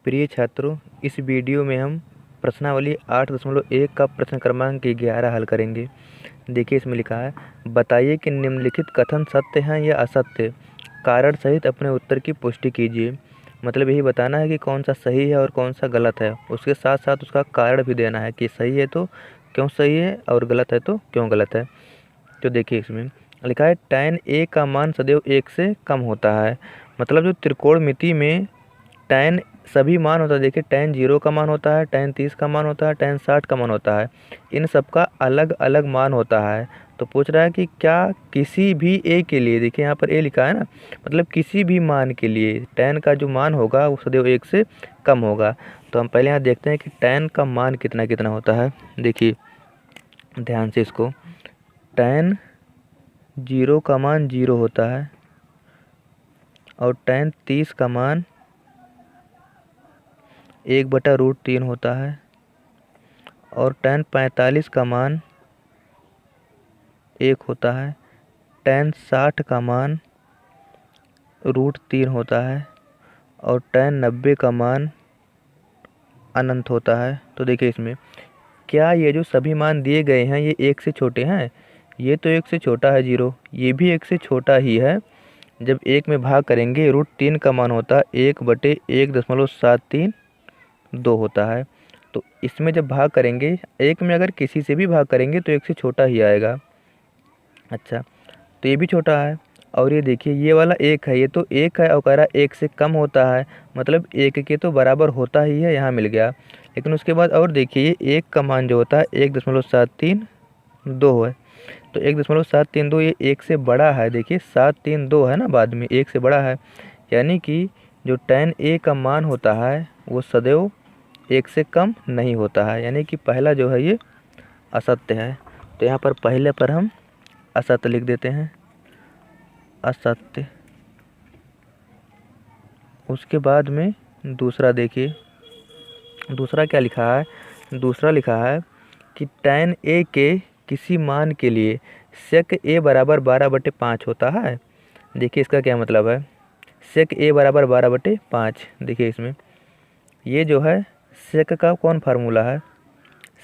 प्रिय छात्रों, इस वीडियो में हम प्रश्नावली 8.1 का प्रश्न क्रमांक 11 हल करेंगे। देखिए इसमें लिखा है, बताइए कि निम्नलिखित कथन सत्य हैं या असत्य। कारण सहित अपने उत्तर की पुष्टि कीजिए। मतलब यही बताना है कि कौन सा सही है और कौन सा गलत है। उसके साथ साथ उसका कारण भी देना है कि सही है तो क्यों सही है और गलत है तो क्यों गलत है। तो देखिए इसमें लिखा है, tan a का मान सदैव 1 से कम होता है। मतलब जो त्रिकोणमिति में tan सभी मान होता है। देखिए tan 0 का मान होता है, tan 30 का मान होता है, tan 60 का मान होता है। इन सब का अलग अलग मान होता है। तो पूछ रहा है कि क्या किसी भी a के लिए, देखिए यहाँ पर a लिखा है ना, मतलब किसी भी मान के लिए tan का जो मान होगा वो सदैव 1 से कम होगा। तो हम पहले यहाँ देखते हैं कि tan का मान कितना कितना होता है। देखिए ध्यान से इसको, tan 0 का मान 0 होता है और tan 30 का मान 1/√3 होता है और tan 45 का मान 1 होता है। tan 60 का मान √3 होता है और tan 90 का मान अनंत होता है। तो देखिए इसमें क्या ये जो सभी मान दिए गए हैं ये 1 से छोटे हैं। ये तो 1 से छोटा है 0, ये भी 1 से छोटा ही है। जब 1 में भाग करेंगे √3 का मान होता है 1/1.732 होता है। तो इसमें जब भाग करेंगे, 1 में अगर किसी से भी भाग करेंगे तो 1 से छोटा ही आएगा। अच्छा, तो ये भी छोटा है। और ये देखिए ये वाला 1 है, ये तो 1 है और कह रहा 1 से कम होता है, मतलब 1 के तो बराबर होता ही है, यहाँ मिल गया। लेकिन उसके बाद और देखिए ये 1 का मान जो होता है 1.732 है। तो 1.732 ये 1 से बड़ा है। देखिए 732 है ना, बाद में 1 से बड़ा है। यानी कि जो tan a का मान होता है वो सदैव 1 से कम नहीं होता है। यानी कि पहला जो है ये असत्य है। तो यहाँ पर पहले पर हम असत्य लिख देते हैं, असत्य। उसके बाद में दूसरा देखिए, दूसरा क्या लिखा है। दूसरा लिखा है कि tan a के किसी मान के लिए sec a बराबर 12/5 होता है। देखिए इसका क्या मतलब है, sec a बराबर 12/5। देखिए इसमें ये जो है sec का कौन फार्मूला है,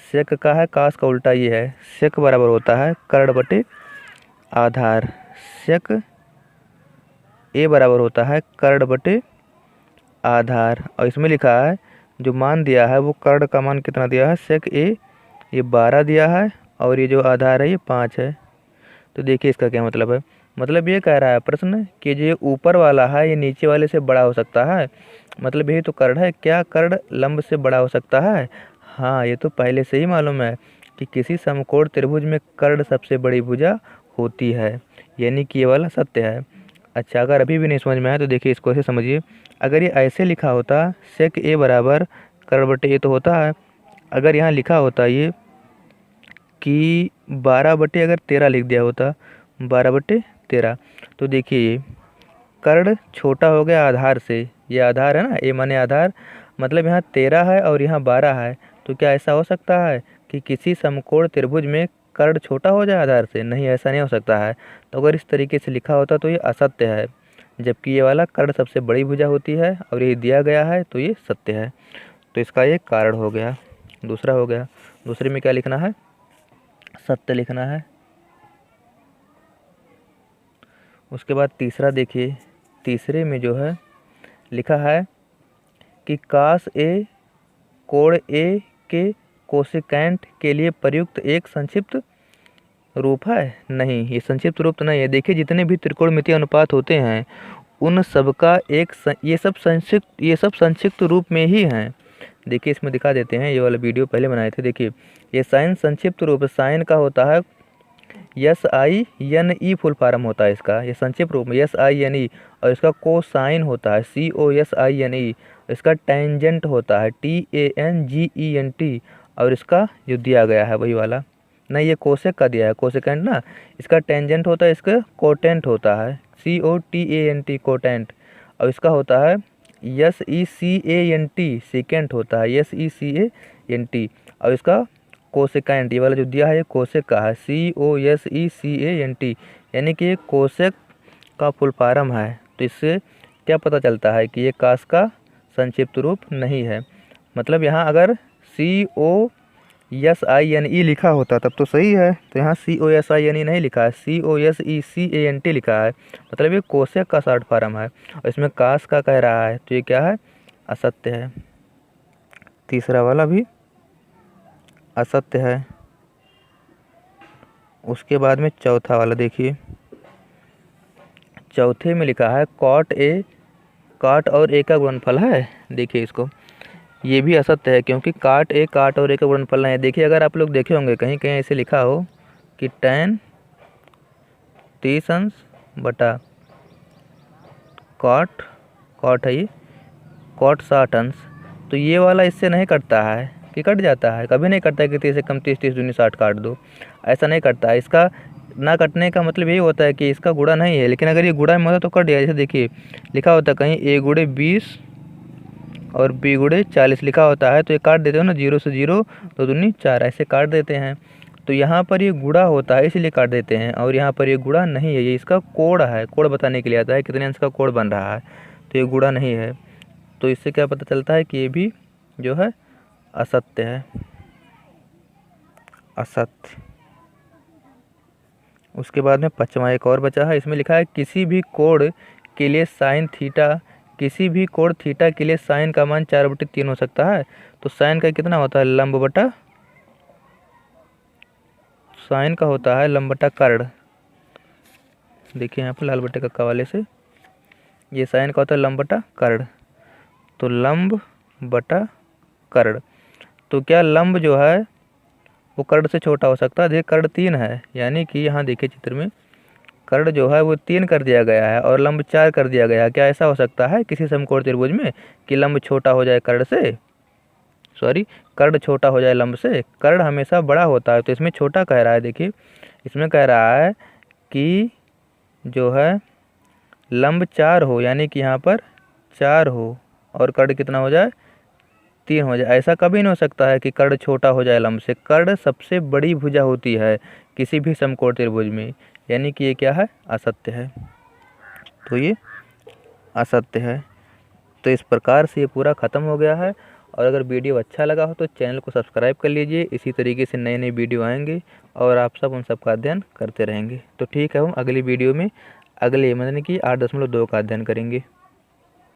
sec का है cos का उल्टा ये है। sec बराबर होता है कर्ण बटे आधार। sec a बराबर होता है कर्ण बटे आधार। और इसमें लिखा है जो मान दिया है वो कर्ण का मान कितना दिया है, sec a ये 12 दिया है और ये जो आधार है ये 5 है। तो देखिए इसका क्या मतलब है। मतलब ये कह रहा है प्रश्न कि जो ये ऊपर वाला है ये नीचे वाले से बड़ा हो सकता है। मतलब यही तो कर्ण है, क्या कर्ण लंब से बड़ा हो सकता है। हाँ, ये तो पहले से ही मालूम है कि किसी समकोण त्रिभुज में कर्ण सबसे बड़ी भुजा होती है। यानी कि ये वाला सत्य है। अच्छा, अगर अभी भी नहीं समझ में आया तो देखिए इसको ऐसे समझिए। अगर ये ऐसे लिखा होता sec a बराबर कर्ण बटे a तो होता है। अगर यहाँ लिखा होता ये कि 12/13 लिख दिया होता, 12/13, तो देखिए ये कर्ण छोटा हो गया आधार से। ये आधार है ना, ए माने आधार, मतलब यहाँ 13 है और यहाँ 12 है। तो क्या ऐसा हो सकता है कि किसी समकोण त्रिभुज में कर्ण छोटा हो जाए आधार से? नहीं, ऐसा नहीं हो सकता है। तो अगर इस तरीके से लिखा होता तो ये असत्य है, जबकि ये वाला कर्ण सबसे बड़ी भुजा होती है और ये दिया गया है तो ये सत्य है। तो इसका ये कारण हो गया, दूसरा हो गया। दूसरे में क्या लिखना है, सत्य लिखना है। उसके बाद तीसरा देखिए, तीसरे में जो है लिखा है कि cos a कोण a के कोसेकेंट के लिए प्रयुक्त एक संक्षिप्त रूप है। नहीं, ये संक्षिप्त रूप तो नहीं है। देखिए जितने भी त्रिकोणमितीय अनुपात होते हैं उन सब का ये सब संक्षिप्त रूप में ही हैं। देखिए इसमें दिखा देते हैं, ये वाला वीडियो पहले बनाए थे। देखिए ये साइन संक्षिप्त रूप, साइन का होता है SINE फुल फॉर्म होता है इसका, ये संक्षिप्त रूप में SINE। और इसका कोसाइन होता है COSINE। इसका टेंजेंट होता है TANGENT। और इसका जो दिया गया है वही वाला, नहीं ये कोसेक का दिया है, कोसेकेंट ना, इसका टेंजेंट होता है, इसका कोटेंट होता है COTANT कोटेंट। और इसका होता है SECANT सेकेंट होता है SECANT। और इसका कोसेकेंट, ये वाला जो दिया है ये कोसेक का है COSECANT। यानी कि ये कोसेक का फुल फॉर्म है। तो इससे क्या पता चलता है कि ये कास का संक्षिप्त रूप नहीं है। मतलब यहाँ अगर COSINE लिखा होता तब तो सही है, तो यहाँ COSINE नहीं लिखा है, COSECANT लिखा है, मतलब ये कोशेक का शॉर्ट फॉर्म है और इसमें कास का कह रहा है, तो ये क्या है, असत्य है। तीसरा वाला भी असत्य है। उसके बाद में चौथा वाला देखिए, चौथे में लिखा है काट और ए का गुणनफल है। देखिए इसको, ये भी असत्य है क्योंकि काट और ए का गुणनफल नहीं है। देखिए अगर आप लोग देखे होंगे कहीं कहीं ऐसे लिखा हो कि tan 30 अंश बटा कॉट है ये कॉट 60 अंश, तो ये वाला इससे नहीं कटता है कि कट जाता है, कभी नहीं कटता है कि 30 से कम 30 दूनी 60 काट दो, ऐसा नहीं कटता है। इसका ना कटने का मतलब यही होता है कि इसका गुणा नहीं है, लेकिन अगर ये गुणा में होता तो कट जाए। जैसे देखिए लिखा होता है कहीं a गुणे 20 और b गुणे 40 लिखा होता है, तो ये काट देते हो ना, 0 से 0 2 दूनी 4 ऐसे काट देते हैं। तो यहाँ पर ये गुणा होता है इसलिए काट देते हैं, और यहाँ पर ये गुणा नहीं है, ये इसका कोण है, कोण बताने के लिए आता है कितने अंश का कोण बन रहा है, तो ये गुणा नहीं है। तो इससे क्या पता चलता है कि ये भी जो है असत्य है, असत्य। उसके बाद में पाँचवा एक और बचा है, इसमें लिखा है किसी भी कोण के लिए साइन थीटा, किसी भी कोण थीटा के लिए साइन का मान 4/3 हो सकता है। तो साइन का कितना होता है, लंब बटा, साइन का होता है लंब बटा कर्ण। देखिए यहाँ पर लाल बटे कक्का वाले से, ये साइन का होता है लंब बटा कर्ण, तो लंब बटा कर्ण। तो क्या लंब जो है वो कर्ण से छोटा हो सकता है। देखिए कर्ण 3 है, यानी कि यहाँ देखिए चित्र में कर्ण जो है वो 3 कर दिया गया है और लंब 4 कर दिया गया है। क्या ऐसा हो सकता है किसी समकोण त्रिभुज में कि लंब छोटा हो जाए कर्ण से, कर्ण छोटा हो जाए लंब से? कर्ण हमेशा बड़ा होता है, तो इसमें छोटा कह रहा है। देखिए इसमें कह रहा है कि जो है लंब 4 हो, यानी कि यहाँ पर 4 हो और कर्ण कितना हो जाए, 3 हो जाए। ऐसा कभी नहीं हो सकता है कि कर्ण छोटा हो जाए लंब से। कर्ण सबसे बड़ी भुजा होती है किसी भी समकोण त्रिभुज में, यानी कि ये क्या है, असत्य है। तो ये असत्य है। तो इस प्रकार से ये पूरा ख़त्म हो गया है। और अगर वीडियो अच्छा लगा हो तो चैनल को सब्सक्राइब कर लीजिए, इसी तरीके से नए नए वीडियो आएंगे और आप सब उन सब का अध्ययन करते रहेंगे। तो ठीक है, हम अगली वीडियो में अगले मतलब कि 8.2 का अध्ययन करेंगे।